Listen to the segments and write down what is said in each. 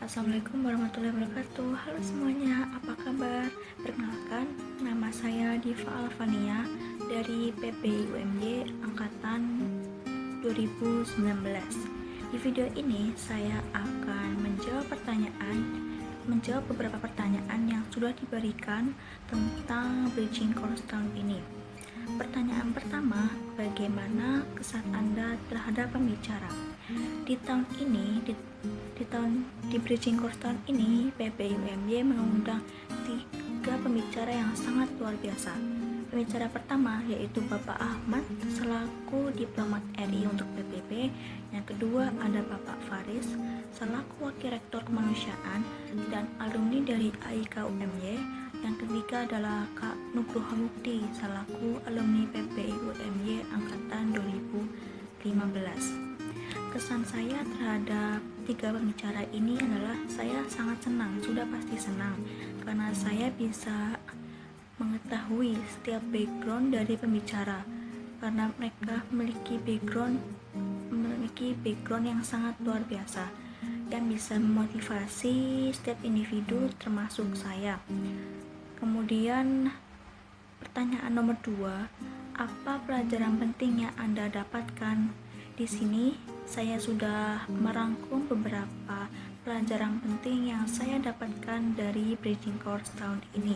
Assalamualaikum warahmatullahi wabarakatuh. Halo semuanya, apa kabar? Perkenalkan, nama saya Diva Alvania dari PPIUMY Angkatan 2019. Di video ini saya akan menjawab beberapa pertanyaan yang sudah diberikan tentang bridging course tahun ini. Pertanyaan pertama, bagaimana kesan Anda terhadap pembicara? Di bridging course tahun ini, PPIUMY mengundang 3 pembicara yang sangat luar biasa. Pembicara pertama yaitu Bapak Ahmad selaku diplomat RI untuk PBB. Yang kedua ada Bapak Faris selaku wakil rektor kemanusiaan dan alumni dari AIKUMY. Yang ketiga adalah Kak Nugroho Mukti selaku alumni PPIUMY Angkatan 2015. Kesan saya terhadap 3 pembicara ini adalah saya sangat senang, sudah pasti senang, karena saya bisa mengetahui setiap background dari pembicara, karena mereka memiliki background yang sangat luar biasa, yang bisa memotivasi setiap individu termasuk saya. Kemudian pertanyaan nomor 2, apa pelajaran penting yang Anda dapatkan? Di sini saya sudah merangkum beberapa pelajaran penting yang saya dapatkan dari bridging course tahun ini.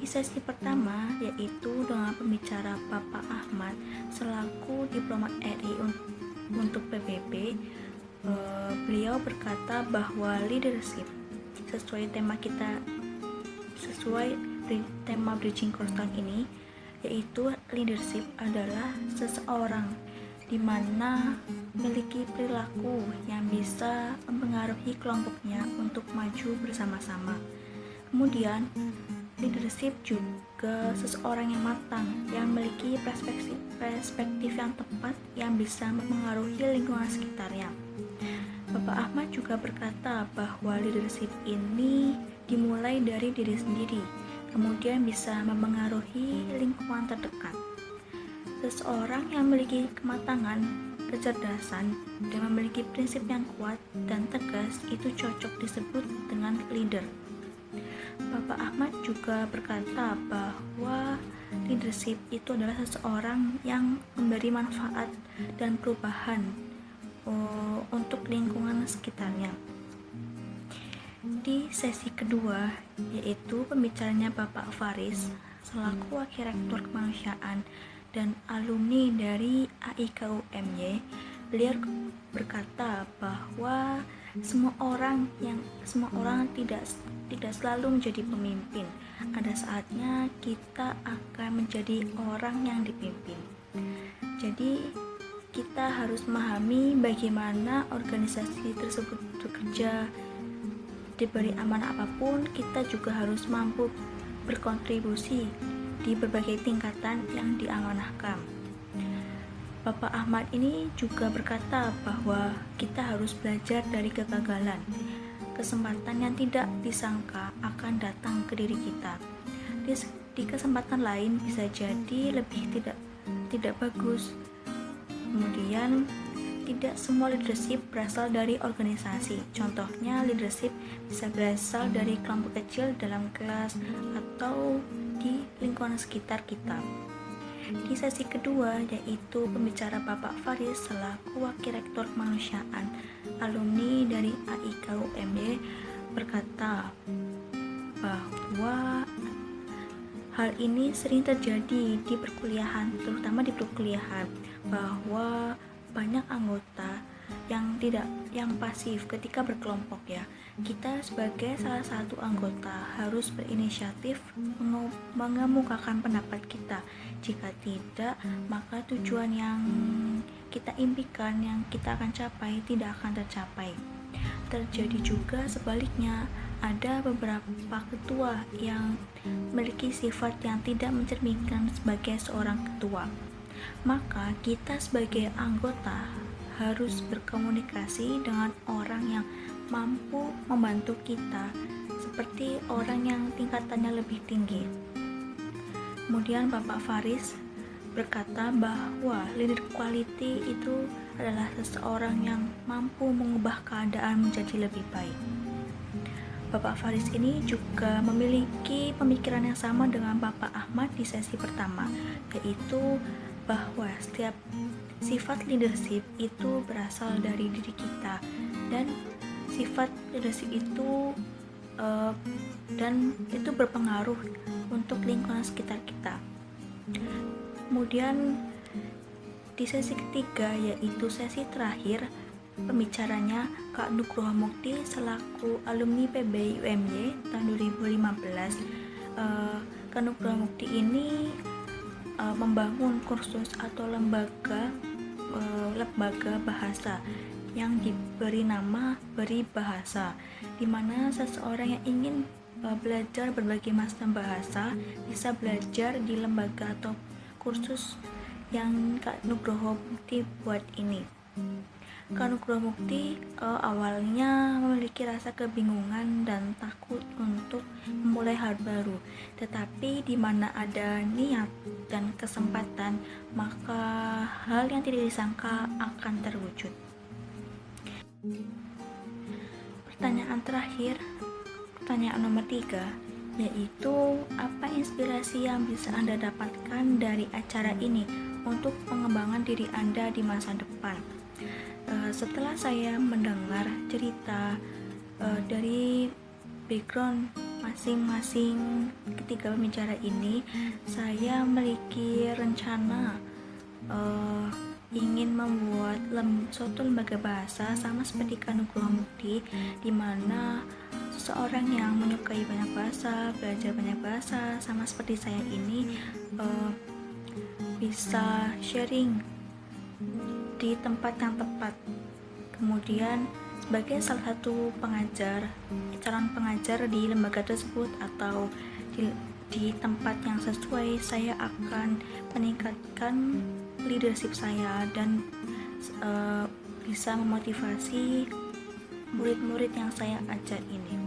Di sesi pertama yaitu dengan pembicara Bapak Ahmad selaku diplomat RI untuk PBB. Beliau berkata bahwa leadership sesuai tema bridging course tahun ini, yaitu leadership adalah seseorang di mana memiliki perilaku yang bisa mempengaruhi kelompoknya untuk maju bersama-sama. Kemudian leadership juga seseorang yang matang, yang memiliki perspektif yang tepat yang bisa mempengaruhi lingkungan sekitarnya. Bapak Ahmad juga berkata bahwa leadership ini dimulai dari diri sendiri, kemudian bisa mempengaruhi lingkungan terdekat. Seseorang yang memiliki kematangan, kecerdasan, dan memiliki prinsip yang kuat dan tegas itu cocok disebut dengan leader. Bapak Ahmad juga berkata bahwa leadership itu adalah seseorang yang memberi manfaat dan perubahan untuk lingkungan sekitarnya. Di sesi kedua, yaitu pembicaranya Bapak Faris selaku wakil rektor kemanusiaan dan alumni dari AIKUMY, beliau berkata bahwa semua orang tidak selalu menjadi pemimpin. Ada saatnya kita akan menjadi orang yang dipimpin. Jadi kita harus memahami bagaimana organisasi tersebut bekerja. Diberi amanah apapun, kita juga harus mampu berkontribusi di berbagai tingkatan yang diamanahkan. Bapak Ahmad ini juga berkata bahwa kita harus belajar dari kegagalan. Kesempatan yang tidak disangka akan datang ke diri kita. Di kesempatan lain bisa jadi lebih tidak bagus. Kemudian tidak semua leadership berasal dari organisasi. Contohnya leadership bisa berasal dari kelompok kecil dalam kelas atau di lingkungan sekitar kita. Di sesi kedua yaitu pembicara Bapak Faris selaku wakil rektor kemanusiaan alumni dari AIKUMY berkata bahwa hal ini sering terjadi di perkuliahan, terutama di perkuliahan, bahwa banyak anggota yang pasif ketika berkelompok ya. Kita sebagai salah satu anggota harus berinisiatif mengemukakan pendapat kita. Jika tidak, maka tujuan yang kita impikan, yang kita akan capai, tidak akan tercapai. Terjadi juga sebaliknya, ada beberapa ketua yang memiliki sifat yang tidak mencerminkan sebagai seorang ketua. Maka kita sebagai anggota harus berkomunikasi dengan orang yang mampu membantu kita, seperti orang yang tingkatannya lebih tinggi. Kemudian Bapak Faris berkata bahwa leader quality itu adalah seseorang yang mampu mengubah keadaan menjadi lebih baik. Bapak Faris ini juga memiliki pemikiran yang sama dengan Bapak Ahmad di sesi pertama, yaitu bahwa setiap sifat leadership itu berasal dari diri kita, dan sifat leadership itu berpengaruh untuk lingkungan sekitar kita. Kemudian di sesi ketiga, yaitu sesi terakhir, pembicaranya Kak Nugroho Mukti selaku alumni PBI UMY tahun 2015. Kak Nugroho Mukti ini membangun kursus atau lembaga bahasa yang diberi nama Beri Bahasa, di mana seseorang yang ingin belajar berbagai macam bahasa bisa belajar di lembaga atau kursus yang Kak Nugroho Mukti buat ini. Kak Nugroho Mukti awalnya memiliki rasa kebingungan dan takut untuk memulai hal baru, tetapi di mana ada niat dan kesempatan, maka hal yang tidak disangka akan terwujud. Pertanyaan terakhir, pertanyaan nomor 3, yaitu apa inspirasi yang bisa Anda dapatkan dari acara ini untuk pengembangan diri Anda di masa depan? Setelah saya mendengar cerita dari background masing-masing ketiga pembicara ini, saya memiliki rencana ingin membuat suatu lembaga bahasa sama seperti Kak Nugroho Mukti, di mana seseorang yang menyukai banyak bahasa, belajar banyak bahasa sama seperti saya ini bisa sharing di tempat yang tepat. Kemudian sebagai salah satu calon pengajar di lembaga tersebut atau di tempat yang sesuai, saya akan meningkatkan leadership saya dan bisa memotivasi murid-murid yang saya ajar ini.